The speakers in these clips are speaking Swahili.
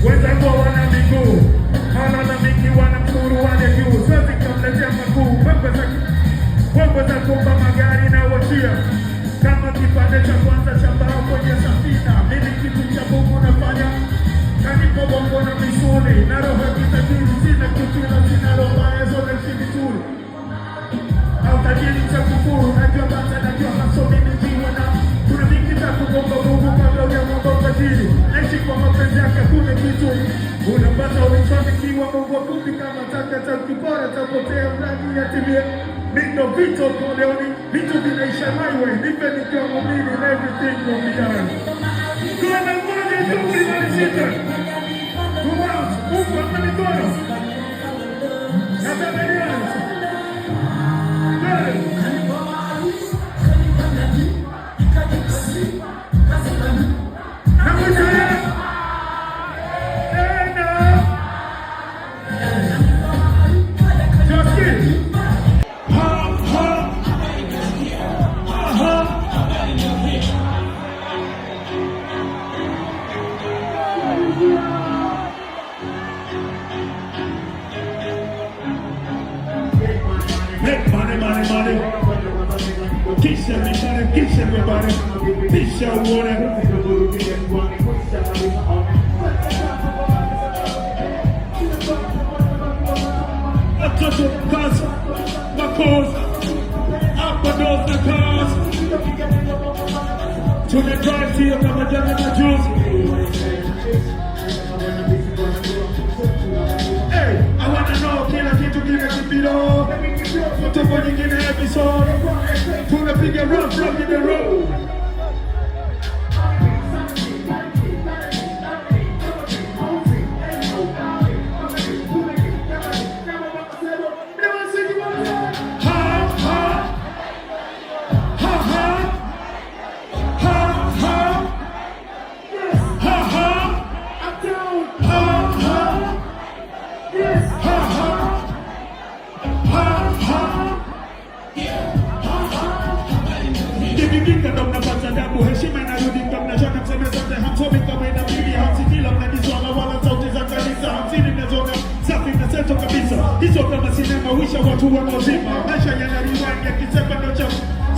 wenzangu wana miguu, malalamiki wanamshukuru wale juu, siwezi kumletea makuu, mambo za kumba magari na washia, kama kipande cha kwanza cha mbao kwenye safina, mimi kitu cha Mungu nafanya, kanipo bongo na misuli, na roho kitajiri, sina kutila, sina roho ya zote vizuri, au tajiri cha kufuru, najua bata, najua hasomi nijiwa na, kuna mingi za kugonga Mungu kabla ya mambo tajiri, naishi kwa mapenzi yake kuna kitu, unapata ulifanikiwa Mungu wakupi kama taka cha kipora, tapotea mradi ya tibia, mindo vito koleoni, vitu vinaisha my way, nipe nikiwa mumini and everything will be done. Kuna mmoja juu inalisita, come out, Mungu hapa mikono, natabeliana, money. Kiss everybody. Kiss your water. I touch it, cause my cause. Up and off the cars. To the drive to your mama, jam in my juice. Hey, I wanna know, can I get to give it below? To put in the episode, to the bigger rock from the road. Heshima inarudi kwa mnachona mseme zote hamsomi kama inabidi hamsikila mnadiswala wala sauti za kanisa hamsini mnazoga safi mnaseto kabisa hizo kama sinema wisha watu wanaozima maisha yanariwani ya kisepa ndocho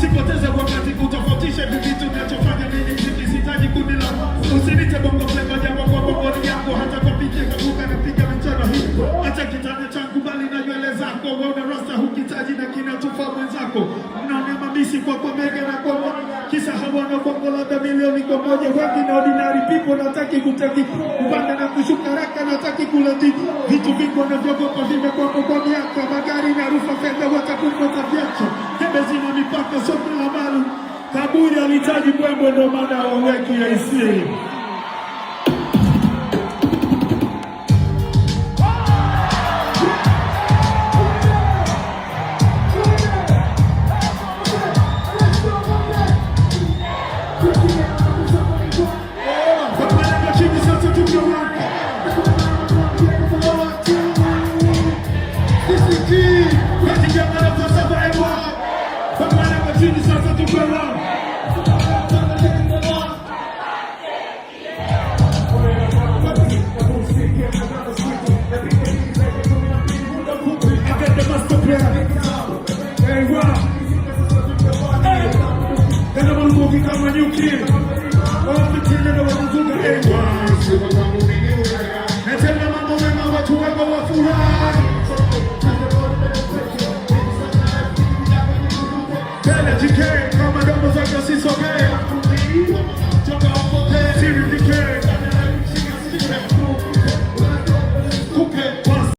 sipoteze wakati kutofautisha vivitu nachofanya nini sitaji kundila usinite bongo fleva jambo kwa bongoni yako hata kwa piche kabuka na piga michoro hii hata kitanda changu bali na nywele zako wauna rasta hukitaji na kinatufa mwenzako mnaone mamisi kwa mega na kwa kisa hawana kwa labda milioni kwa moja wengi na ordinary people nataki kutaki kupanda na kushuka raka nataki kulati vitu vingi wanavyogopa vimekuwa kwa miaka magari na rufa fedha watakumpata vyacho kebe zina mipaka sote la malu kaburi alitaji mbwembwe ndo maana waweki ya isiri